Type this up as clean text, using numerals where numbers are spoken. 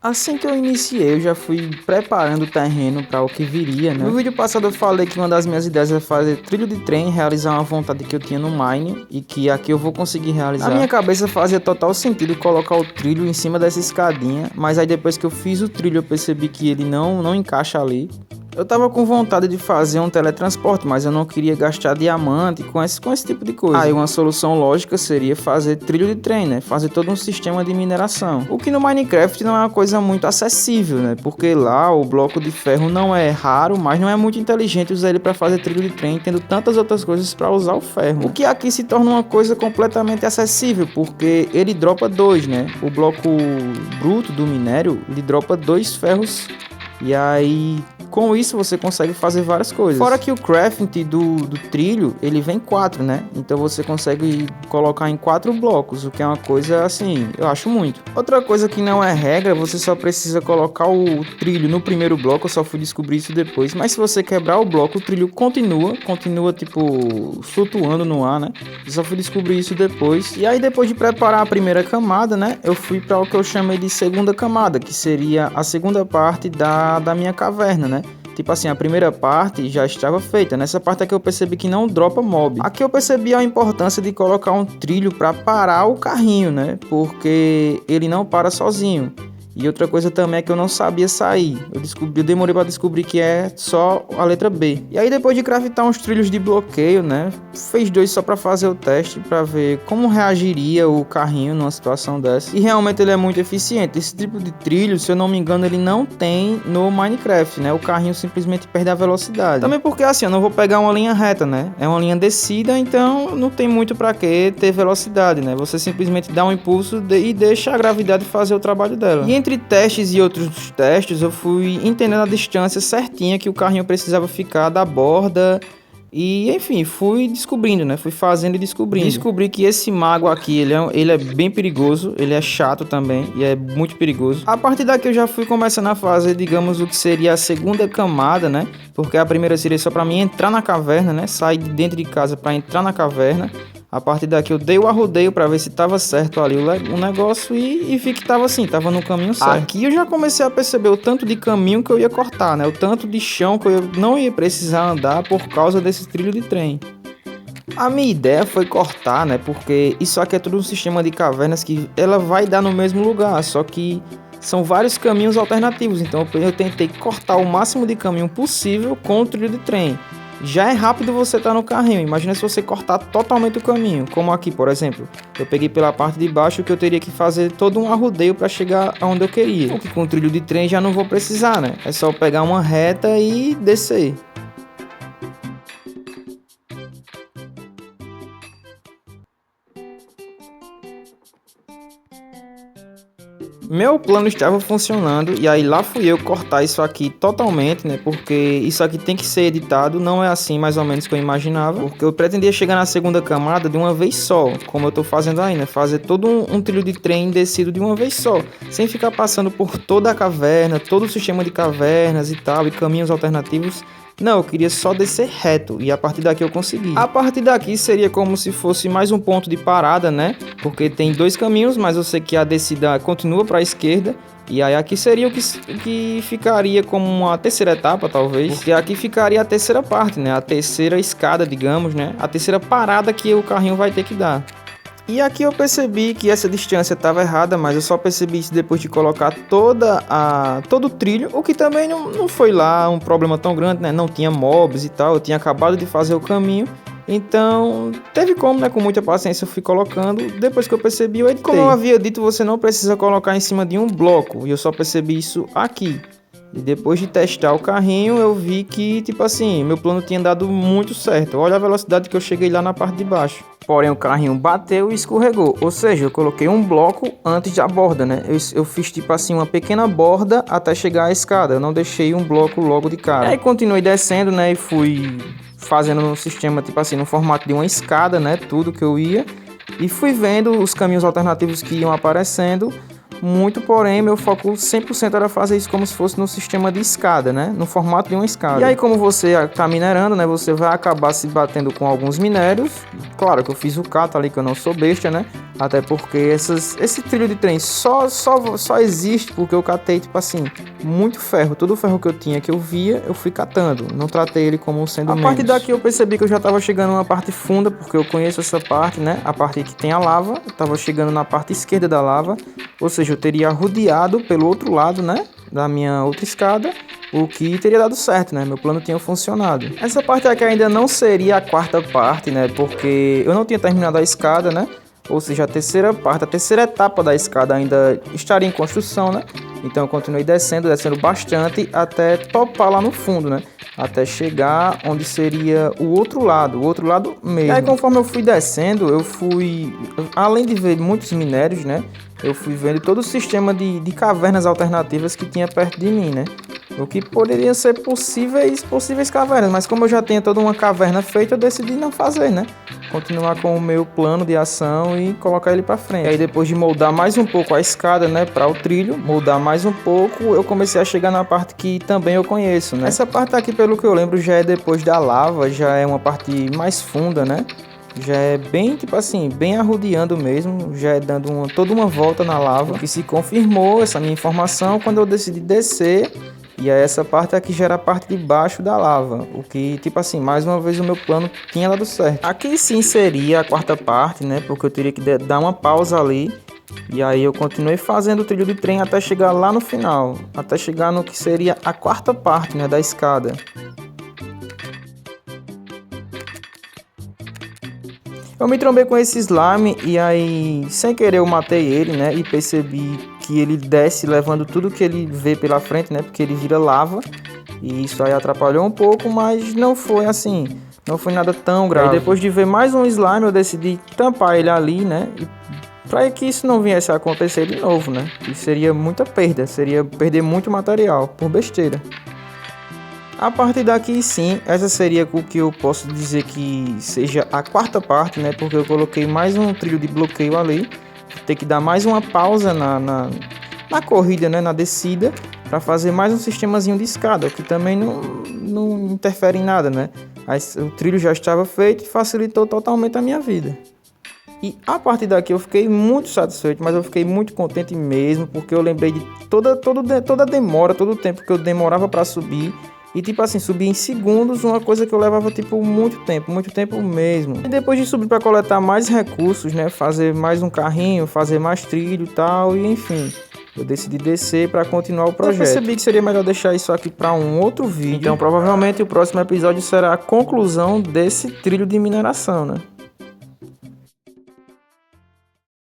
Assim que eu iniciei, eu já fui preparando o terreno para o que viria, né? No vídeo passado eu falei que uma das minhas ideias é fazer trilho de trem, realizar uma vontade que eu tinha no Mine e que aqui eu vou conseguir realizar. Na minha cabeça fazia total sentido colocar o trilho em cima dessa escadinha, mas aí depois que eu fiz o trilho eu percebi que ele não encaixa ali. Eu tava com vontade de fazer um teletransporte, mas eu não queria gastar diamante com esse tipo de coisa. Aí uma solução lógica seria fazer trilho de trem, né? Fazer todo um sistema de mineração. O que no Minecraft não é uma coisa muito acessível, né? Porque lá o bloco de ferro não é raro, mas não é muito inteligente usar ele para fazer trilho de trem, tendo tantas outras coisas para usar o ferro. O que aqui se torna uma coisa completamente acessível, porque ele dropa 2, né? O bloco bruto do minério, ele dropa 2 ferros. E aí, com isso você consegue fazer várias coisas. Fora que o crafting do trilho, ele vem 4, né? Então você consegue colocar em 4 blocos, o que é uma coisa assim, eu acho muito. Outra coisa que não é regra, você só precisa colocar o trilho no primeiro bloco, eu só fui descobrir isso depois. Mas se você quebrar o bloco, o trilho continua tipo flutuando no ar, né? Eu só fui descobrir isso depois. E aí depois de preparar a primeira camada, né? Eu fui para o que eu chamei de segunda camada, que seria a segunda parte da minha caverna, né? Tipo assim, a primeira parte já estava feita. Nessa parte aqui eu percebi que não dropa mob. Aqui eu percebi a importância de colocar um trilho para parar o carrinho, né? Porque ele não para sozinho. E outra coisa também é que eu não sabia sair. Eu demorei para descobrir que é só a letra B. E aí depois de craftar uns trilhos de bloqueio, né? Fez 2 só para fazer o teste, para ver como reagiria o carrinho numa situação dessa. E realmente ele é muito eficiente. Esse tipo de trilho, se eu não me engano, ele não tem no Minecraft, né? O carrinho simplesmente perde a velocidade. Também porque assim, eu não vou pegar uma linha reta, né? É uma linha descida, então não tem muito para que ter velocidade, né? Você simplesmente dá um impulso e deixa a gravidade fazer o trabalho dela. E entre testes e outros testes, eu fui entendendo a distância certinha que o carrinho precisava ficar da borda. E enfim, fui descobrindo, né? Fui fazendo e descobrindo. Descobri que esse mago aqui, ele é bem perigoso. Ele é chato também e é muito perigoso. A partir daqui eu já fui começando a fazer, digamos, o que seria a segunda camada, né? Porque a primeira seria só pra mim entrar na caverna, né? Sair de dentro de casa pra entrar na caverna. A partir daqui eu dei o arrodeio para ver se tava certo ali o negócio e vi que tava assim, tava no caminho certo. Aqui eu já comecei a perceber o tanto de caminho que eu ia cortar, né? O tanto de chão que eu não ia precisar andar por causa desse trilho de trem. A minha ideia foi cortar, né? Porque isso aqui é tudo um sistema de cavernas que ela vai dar no mesmo lugar, só que são vários caminhos alternativos. Então eu tentei cortar o máximo de caminho possível com o trilho de trem. Já é rápido você estar no carrinho, imagina se você cortar totalmente o caminho, como aqui, por exemplo. Eu peguei pela parte de baixo que eu teria que fazer todo um arrodeio para chegar aonde eu queria. Porque com o trilho de trem já não vou precisar, né? É só pegar uma reta e descer. Meu plano estava funcionando e aí lá fui eu cortar isso aqui totalmente, né? Porque isso aqui tem que ser editado, não é assim mais ou menos que eu imaginava. Porque eu pretendia chegar na segunda camada de uma vez só, como eu tô fazendo aí, né? Fazer todo um trilho de trem descido de uma vez só, sem ficar passando por toda a caverna, todo o sistema de cavernas e tal, e caminhos alternativos. Não, eu queria só descer reto e a partir daqui eu consegui. A partir daqui seria como se fosse mais um ponto de parada, né? Porque tem 2 caminhos, mas eu sei que a descida continua para a esquerda. E aí aqui seria o que ficaria como uma terceira etapa, talvez. Porque aqui ficaria a terceira parte, né? A terceira escada, digamos, né? A terceira parada que o carrinho vai ter que dar. E aqui eu percebi que essa distância estava errada, mas eu só percebi isso depois de colocar todo o trilho, o que também não foi lá um problema tão grande, né? Não tinha mobs e tal, eu tinha acabado de fazer o caminho, então teve como, né? Com muita paciência eu fui colocando, depois que eu percebi eu editei. Como eu havia dito, você não precisa colocar em cima de um bloco, e eu só percebi isso aqui. E depois de testar o carrinho, eu vi que, tipo assim, meu plano tinha dado muito certo. Olha a velocidade que eu cheguei lá na parte de baixo. Porém, o carrinho bateu e escorregou. Ou seja, eu coloquei um bloco antes da borda, né? Eu fiz, tipo assim, uma pequena borda até chegar à escada. Eu não deixei um bloco logo de cara. Aí continuei descendo, né? E fui fazendo no sistema, tipo assim, no formato de uma escada, né? Tudo que eu ia. E fui vendo os caminhos alternativos que iam aparecendo. muito, porém meu foco 100% era fazer isso como se fosse no sistema de escada, né? No formato de uma escada. E aí, como você tá minerando, né? Você vai acabar se batendo com alguns minérios. Claro que eu fiz o cato ali, que eu não sou besta, né? Até porque esse trilho de trem só existe porque eu catei, tipo assim, muito ferro. Todo o ferro que eu tinha, que eu via, eu fui catando. Não tratei ele como sendo menos. A partir daqui eu percebi que eu já tava chegando numa parte funda, porque eu conheço essa parte, né? A parte que tem a lava. Eu tava chegando na parte esquerda da lava. Ou seja, eu teria rodeado pelo outro lado, né? Da minha outra escada. O que teria dado certo, né? Meu plano tinha funcionado. Essa parte aqui ainda não seria a quarta parte, né? Porque eu não tinha terminado a escada, né? Ou seja, a terceira etapa da escada ainda estaria em construção, né? Então eu continuei descendo bastante até topar lá no fundo, né? Até chegar onde seria o outro lado mesmo. E aí, conforme eu fui descendo, além de ver muitos minérios, né? Eu fui vendo todo o sistema de cavernas alternativas que tinha perto de mim, né? O que poderia ser possíveis cavernas, mas como eu já tinha toda uma caverna feita, eu decidi não fazer, né? Continuar com o meu plano de ação e colocar ele para frente. E aí, depois de moldar mais um pouco a escada, né, para o trilho, moldar mais um pouco, eu comecei a chegar na parte que também eu conheço, né? Essa parte aqui, pelo que eu lembro, já é depois da lava, já é uma parte mais funda, né? Já é bem, tipo assim, bem arrodeando mesmo, já é dando toda uma volta na lava, que se confirmou essa minha informação quando eu decidi descer. E aí essa parte aqui já era a parte de baixo da lava, o que, tipo assim, mais uma vez o meu plano tinha dado certo. Aqui sim seria a quarta parte, né, porque eu teria que dar uma pausa ali. E aí eu continuei fazendo o trilho de trem até chegar lá no final, até chegar no que seria a quarta parte, né, da escada. Eu me trombei com esse slime e aí, sem querer, eu matei ele, né? E percebi que ele desce levando tudo que ele vê pela frente, né? Porque ele vira lava. E isso aí atrapalhou um pouco, mas não foi assim, não foi nada tão grave. Aí, depois de ver mais um slime, eu decidi tampar ele ali, né? E para que isso não viesse a acontecer de novo, né? E seria muita perda, seria perder muito material por besteira. A partir daqui sim, essa seria o que eu posso dizer que seja a quarta parte, né? Porque eu coloquei mais um trilho de bloqueio ali. Ter que dar mais uma pausa na corrida, né? Na descida, para fazer mais um sistemazinho de escada, que também não interfere em nada, né? O trilho já estava feito e facilitou totalmente a minha vida. E a partir daqui eu fiquei muito satisfeito, mas eu fiquei muito contente mesmo, porque eu lembrei de toda a demora, todo o tempo que eu demorava para subir. E tipo assim, subir em segundos, uma coisa que eu levava tipo muito tempo mesmo. E depois de subir para coletar mais recursos, né, fazer mais um carrinho, fazer mais trilho e tal, e enfim, eu decidi descer para continuar o projeto. Eu percebi que seria melhor deixar isso aqui para um outro vídeo. Então provavelmente o próximo episódio será a conclusão desse trilho de mineração, né?